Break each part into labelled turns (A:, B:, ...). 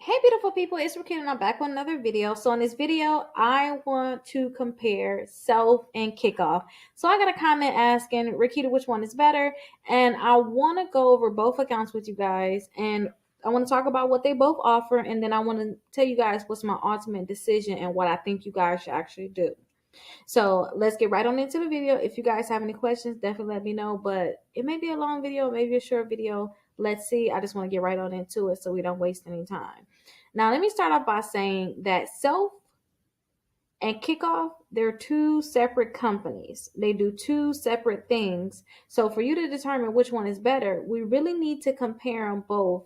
A: Hey beautiful people, it's Rickita and I'm back with another video. So in this video, I want to compare Self and Kikoff. So I got a comment asking, Rickita, which one is better? And I want to go over both accounts with you guys and I want to talk about what they both offer and then I want to tell you guys what's my ultimate decision and what I think you guys should actually do. So let's get right on into the video. If you guys have any questions, definitely let me know. But it may be a long video, maybe a short video. Let's see. I just want to get right on into it so we don't waste any time. Now, let me start off by saying that Self and Kikoff, they're two separate companies. They do two separate things. So for you to determine which one is better, we really need to compare them both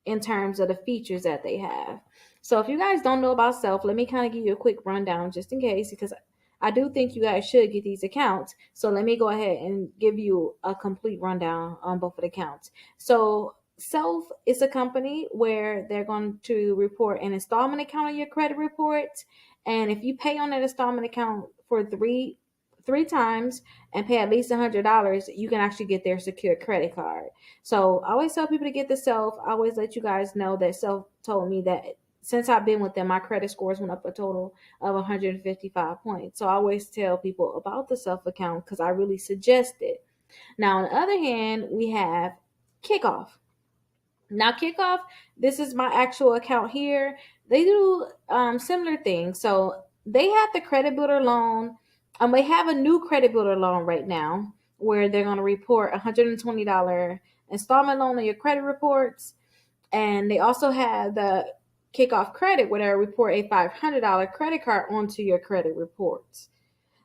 A: in terms of the features that they have. So if you guys don't know about Self, let me kind of give you a quick rundown just in case, because I do think you guys should get these accounts. So let me go ahead and give you a complete rundown on both of the accounts. So Self is a company where they're going to report an installment account on your credit report. And if you pay on that installment account for three times and pay at least $100, you can actually get their secure credit card. So I always tell people to get the Self. I always let you guys know that Self told me that since I've been with them, my credit scores went up a total of 155 points. So I always tell people about the Self account because I really suggest it. Now, on the other hand, we have Kikoff. Now, Kikoff, this is my actual account here. They do similar things. So they have the credit builder loan. They have a new credit builder loan right now where they're going to report $120 installment loan on your credit reports. And they also have the Kikoff credit where they report a $500 credit card onto your credit reports.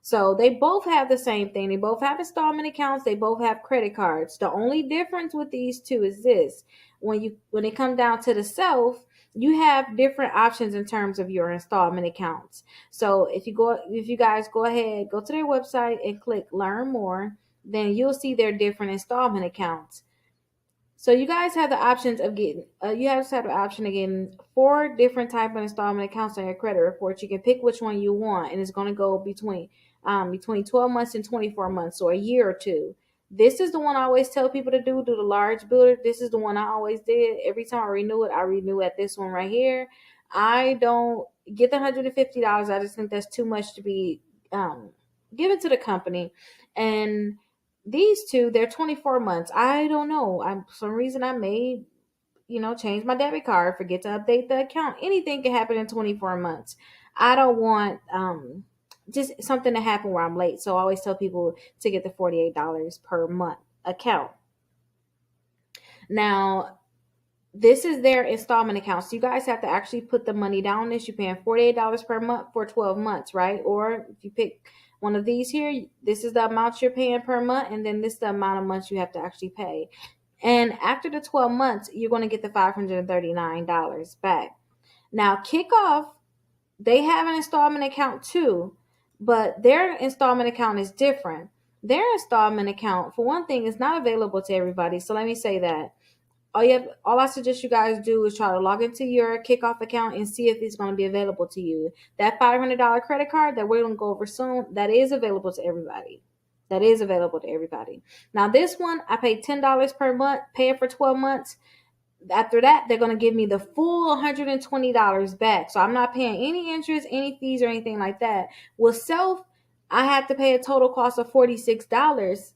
A: So they both have the same thing. They both have installment accounts. They both have credit cards. The only difference with these two is this: when it comes down to the Self, you have different options in terms of your installment accounts. So if you guys go ahead, go to their website and click Learn More, then you'll see their different installment accounts. So you guys have the options of getting, you guys have the option of getting four different type of installment accounts on your credit report. You can pick which one you want, and it's going to go between 12 months and 24 months, or a year or two. This is the one I always tell people to do the large builder. This is the one I always did. Every time I renew at this one right here. I don't get the $150. I just think that's too much to be given to the company. And these two, they're 24 months. I don't know. For some reason I may, change my debit card, forget to update the account. Anything can happen in 24 months. I don't want just something to happen where I'm late. So I always tell people to get the $48 per month account. Now, this is their installment account. So you guys have to actually put the money down on this. You're paying $48 per month for 12 months, right? Or if you pick one of these here, this is the amount you're paying per month, and then this is the amount of months you have to actually pay. And after the 12 months, you're going to get the $539 back. Now, Kikoff, they have an installment account too, but their installment account is different. Their installment account, for one thing, is not available to everybody. So let me say that. All I suggest you guys do is try to log into your Kikoff account and see if it's going to be available to you. That $500 credit card that we're going to go over soon, that is available to everybody. That is available to everybody. Now, this one, I paid $10 per month, pay it for 12 months. After that, they're going to give me the full $120 back. So I'm not paying any interest, any fees, or anything like that. With Self, I had to pay a total cost of $46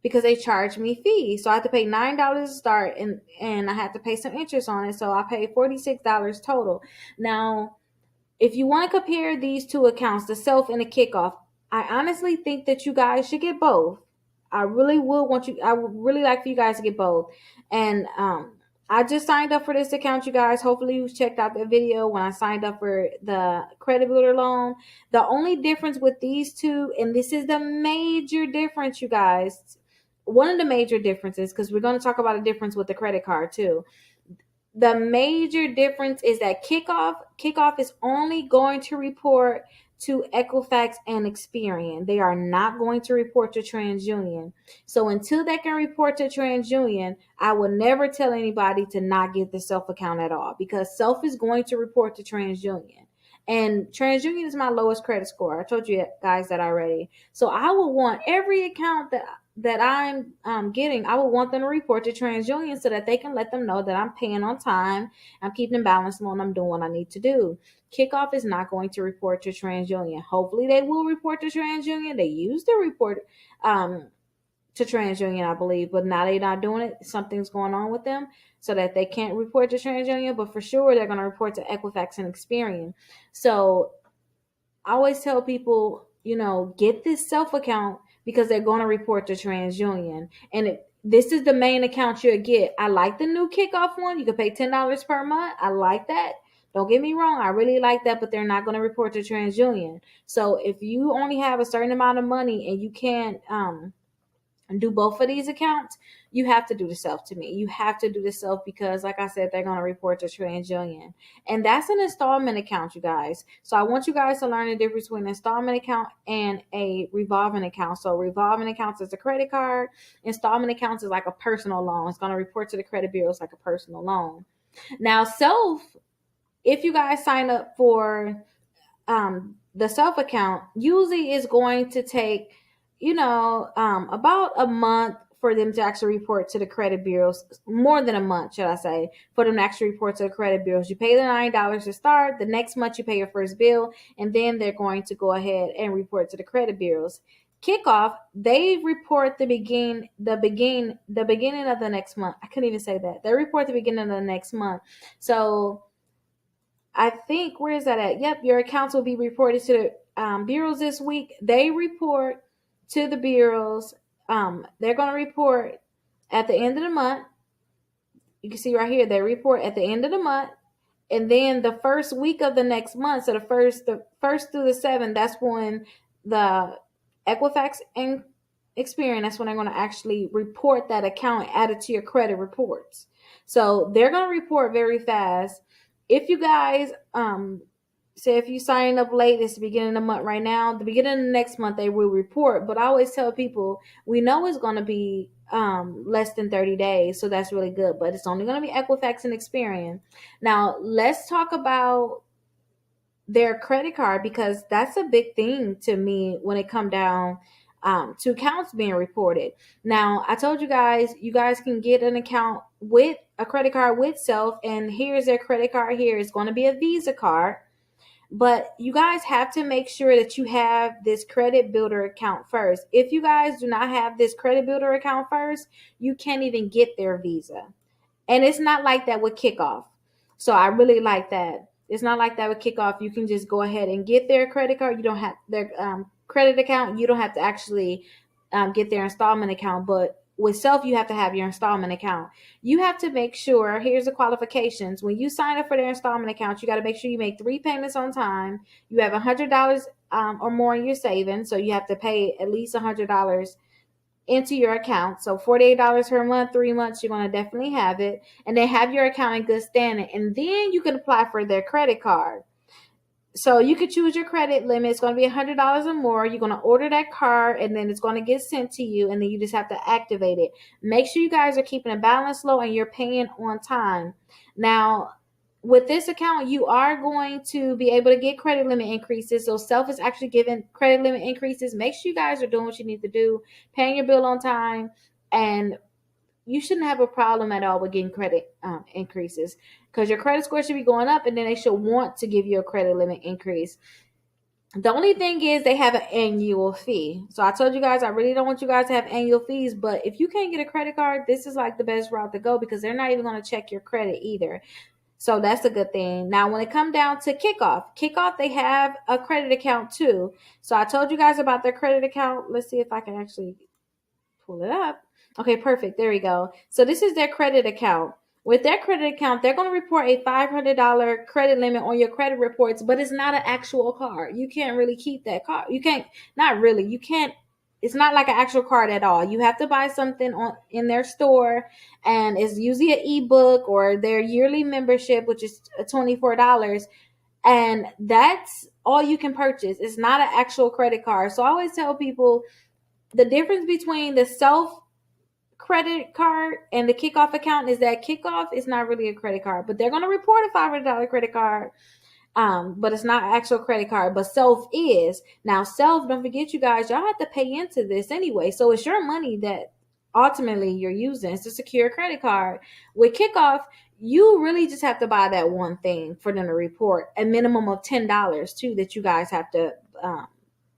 A: because they charged me fees. So I had to pay $9 to start and I had to pay some interest on it. So I paid $46 total. Now, if you want to compare these two accounts, the Self and the Kikoff, I honestly think that you guys should get both. I would really like for you guys to get both. And I just signed up for this account, you guys. Hopefully you checked out the video when I signed up for the credit builder loan. The only difference with these two, and this is the major difference, you guys, one of the major differences, because we're going to talk about a difference with the credit card too. The major difference is that Kikoff is only going to report to Equifax and Experian. They are not going to report to TransUnion. So until they can report to TransUnion, I will never tell anybody to not get the Self account at all, because Self is going to report to TransUnion. And TransUnion is my lowest credit score. I told you guys that already. So I will want every account that that I'm getting, I would want them to report to TransUnion so that they can let them know that I'm paying on time, I'm keeping balance low, and I'm doing what I need to do. Kickoff is not going to report to TransUnion. Hopefully, they will report to TransUnion. They used to report um, to TransUnion, I believe, but now they're not doing it. Something's going on with them so that they can't report to TransUnion, but for sure they're going to report to Equifax and Experian. So I always tell people, get this self account because they're going to report to TransUnion. And this is the main account you'll get. I like the new Kickoff one. You can pay $10 per month. I like that. Don't get me wrong. I really like that, but they're not going to report to TransUnion. So if you only have a certain amount of money and you can't and do both of these accounts, you have to do the self to me. You have to do the self because, like I said, they're going to report to TransUnion. And that's an installment account, you guys. So I want you guys to learn the difference between an installment account and a revolving account. So revolving accounts is a credit card. Installment accounts is like a personal loan. It's going to report to the credit bureau. It's like a personal loan. Now, self, if you guys sign up for the self account, usually is going to take about a month for them to actually report to the credit bureaus. More than a month, should I say, for them to actually report to the credit bureaus. You pay the $9 to start. The next month you pay your first bill, and then they're going to go ahead and report to the credit bureaus. Kickoff, they report the beginning of the next month. I couldn't even say that. They report the beginning of the next month. So I think, where is that at? Yep, your accounts will be reported to the bureaus this week. They report to the bureaus. They're going to report at the end of the month. You can see right here, they report at the end of the month. And then the first week of the next month, so the first through the 7th, that's when the Equifax and Experian, that's when they're going to actually report that account and add it to your credit reports. So they're going to report very fast. If you guys say if you sign up late, it's the beginning of the month right now, the beginning of the next month they will report. But I always tell people, we know it's going to be less than 30 days, so that's really good. But it's only going to be Equifax and Experian. Now let's talk about their credit card, because that's a big thing to me when it come down to accounts being reported. Now, I told you guys can get an account with a credit card with self, and here's their credit card. Here is going to be a Visa card, but you guys have to make sure that you have this credit builder account first. If you guys do not have this credit builder account first, you can't even get their Visa. And it's not like that with Kickoff. So I really like that. It's not like that with Kickoff. You can just go ahead and get their credit card. You don't have their credit account. You don't have to actually get their installment account. But with self, you have to have your installment account. You have to make sure, here's the qualifications. When you sign up for their installment account, you got to make sure you make 3 payments on time. You have $100 or more in your savings. So you have to pay at least $100 into your account. So $48 per month, 3 months, you're going to definitely have it. And they have your account in good standing. And then you can apply for their credit card. So you could choose your credit limit. It's going to be $100 or more. You're going to order that card, and then it's going to get sent to you, and then you just have to activate it. Make sure you guys are keeping a balance low and you're paying on time. Now, with this account, you are going to be able to get credit limit increases. So self is actually giving credit limit increases. Make sure you guys are doing what you need to do, paying your bill on time, and you shouldn't have a problem at all with getting credit increases, because your credit score should be going up, and then they should want to give you a credit limit increase. The only thing is they have an annual fee. So I told you guys, I really don't want you guys to have annual fees, but if you can't get a credit card, this is like the best route to go, because they're not even going to check your credit either. So that's a good thing. Now, when it comes down to Kickoff, they have a credit account too. So I told you guys about their credit account. Let's see if I can actually pull it up. Okay, perfect. There we go. So this is their credit account. With their credit account, they're going to report a $500 credit limit on your credit reports, but it's not an actual card. You can't really keep that card. You can't, not really. You can't, it's not like an actual card at all. You have to buy something in their store, and it's usually an ebook or their yearly membership, which is $24. And that's all you can purchase. It's not an actual credit card. So I always tell people the difference between the self credit card and the Kickoff account is that Kickoff is not really a credit card, but they're going to report a $500 credit card But it's not actual credit card, but Self is. Now Self, don't forget you guys, y'all have to pay into this anyway. So it's your money that ultimately you're using. It's a secure credit card. With Kikoff, you really just have to buy that one thing for them to report. A minimum of $10 too that you guys have to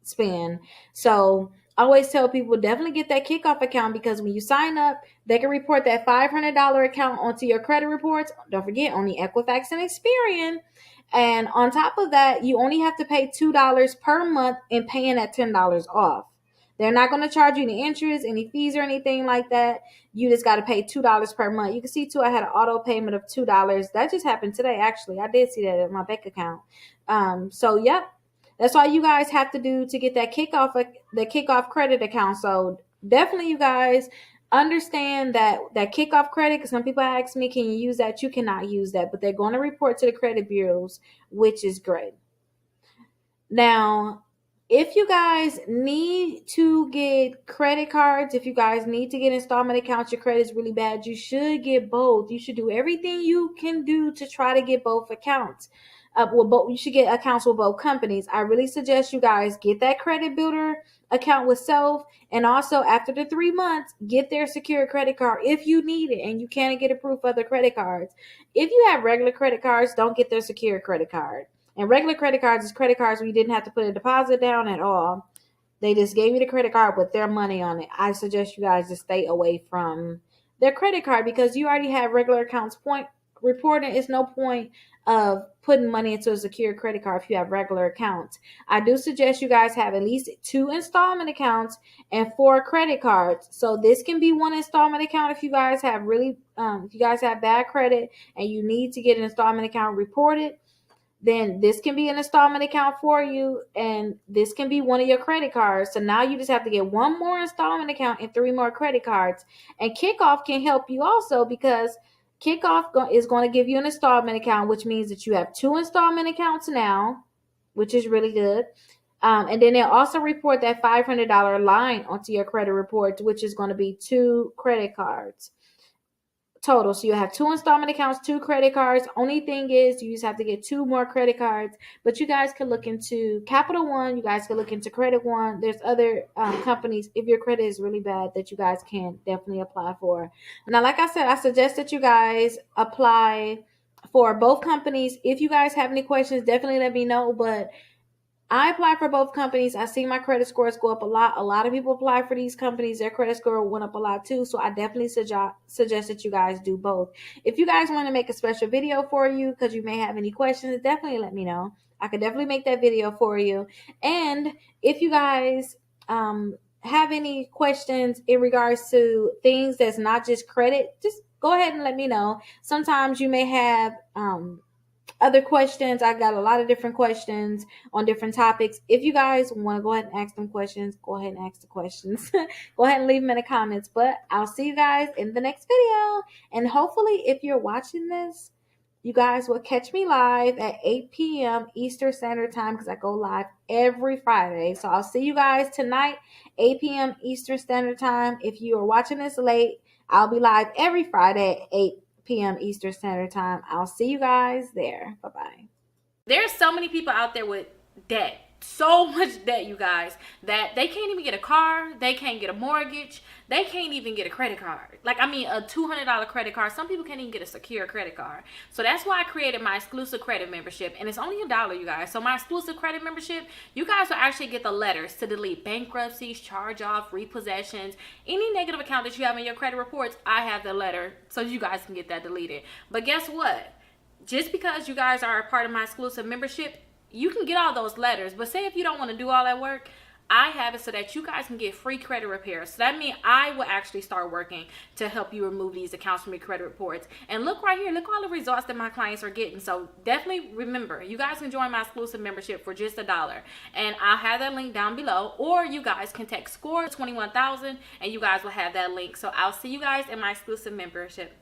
A: spend. So I always tell people definitely get that Kikoff account, because when you sign up, they can report that $500 account onto your credit reports. Don't forget, only Equifax and Experian. And on top of that, you only have to pay $2 per month in paying that $10 off. They're not going to charge you any interest, any fees, or anything like that. You just got to pay $2 per month. You can see too, I had an auto payment of $2. That just happened today, actually. I did see that in my bank account. So yep, that's all you guys have to do to get that Kikoff credit account. So definitely, you guys understand that Kikoff credit, because some people ask me, can you use that? You cannot use that, but they're going to report to the credit bureaus, which is great. Now, if you guys need to get credit cards, if you guys need to get installment accounts, your credit is really bad, you should get both. You should do everything you can do to try to get both accounts. You should get accounts with both companies. I really suggest you guys get that credit builder account with Self, and also after the 3 months, get their secure credit card if you need it and you can't get approved for other credit cards. If you have regular credit cards, don't get their secure credit card. And regular credit cards is credit cards where you didn't have to put a deposit down at all. They just gave you the credit card with their money on it. I suggest you guys to stay away from their credit card, because you already have regular accounts point reporting. It's no point of putting money into a secure credit card if you have regular accounts. I do suggest you guys have at least 2 installment accounts and 4 credit cards. So this can be one installment account if you guys have if you guys have bad credit and you need to get an installment account reported. Then this can be an installment account for you, and this can be one of your credit cards. So now you just have to get 1 more installment account and 3 more credit cards. And Kikoff can help you also, because Kikoff is going to give you an installment account, which means that you have 2 installment accounts now, which is really good. And then they'll also report that $500 line onto your credit report, which is going to be 2 credit cards total. So you have 2 installment accounts, 2 credit cards. Only thing is you just have to get 2 more credit cards. But you guys can look into Capital One. You guys can look into Credit One. There's other companies, if your credit is really bad, that you guys can definitely apply for. Now, like I said, I suggest that you guys apply for both companies. If you guys have any questions, definitely let me know. But I applied for both companies. I see my credit scores go up a lot. A lot of people apply for these companies. Their credit score went up a lot too. So I definitely suggest that you guys do both. If you guys want to make a special video for you because you may have any questions, definitely let me know. I could definitely make that video for you. And if you guys have any questions in regards to things that's not just credit, just go ahead and let me know. Sometimes you may have other questions. I got a lot of different questions on different topics. If you guys want to go ahead and ask them questions, go ahead and ask the questions. Go ahead and leave them in the comments. But I'll see you guys in the next video. And hopefully, if you're watching this, you guys will catch me live at 8 p.m. Eastern Standard Time, because I go live every Friday. So I'll see you guys tonight, 8 p.m. Eastern Standard Time. If you are watching this late, I'll be live every Friday at 8 p.m. Eastern Standard Time. I'll see you guys there. Bye-bye. There's so many people out there with debt. So much debt, you guys, that they can't even get a car. They can't get a mortgage. They can't even get a credit card. Like, I mean, a $200 credit card. Some people can't even get a secure credit card. So that's why I created my exclusive credit membership. And it's only $1, you guys. So my exclusive credit membership, you guys will actually get the letters to delete bankruptcies, charge-off, repossessions, any negative account that you have in your credit reports. I have the letter so you guys can get that deleted. But guess what? Just because you guys are a part of my exclusive membership, you can get all those letters. But say if you don't want to do all that work, I have it so that you guys can get free credit repairs. So that means I will actually start working to help you remove these accounts from your credit reports. And look right here, look all the results that my clients are getting. So definitely remember, you guys can join my exclusive membership for just $1. And I'll have that link down below. Or you guys can text SCORE 21,000 and you guys will have that link. So I'll see you guys in my exclusive membership.